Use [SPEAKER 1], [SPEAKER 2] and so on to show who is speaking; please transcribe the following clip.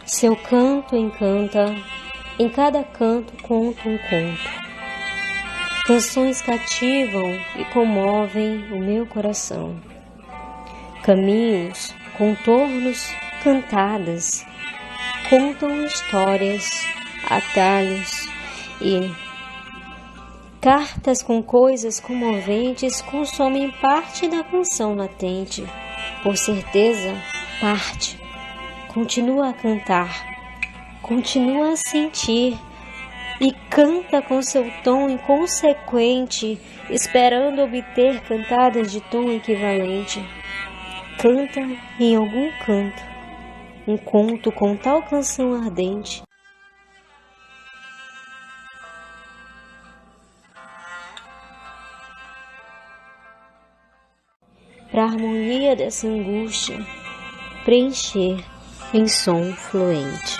[SPEAKER 1] Seu canto encanta, em cada canto conta um conto. Canções cativam e comovem o meu coração. Caminhos, contornos, cantadas, contam histórias, atalhos e cartas com coisas comoventes consomem parte da canção latente. Por certeza, parte. Continua a cantar, continua a sentir e canta com seu tom inconsequente, esperando obter cantadas de tom equivalente. Canta em algum canto um conto com tal canção ardente. Para a harmonia dessa angústia preencher em som fluente.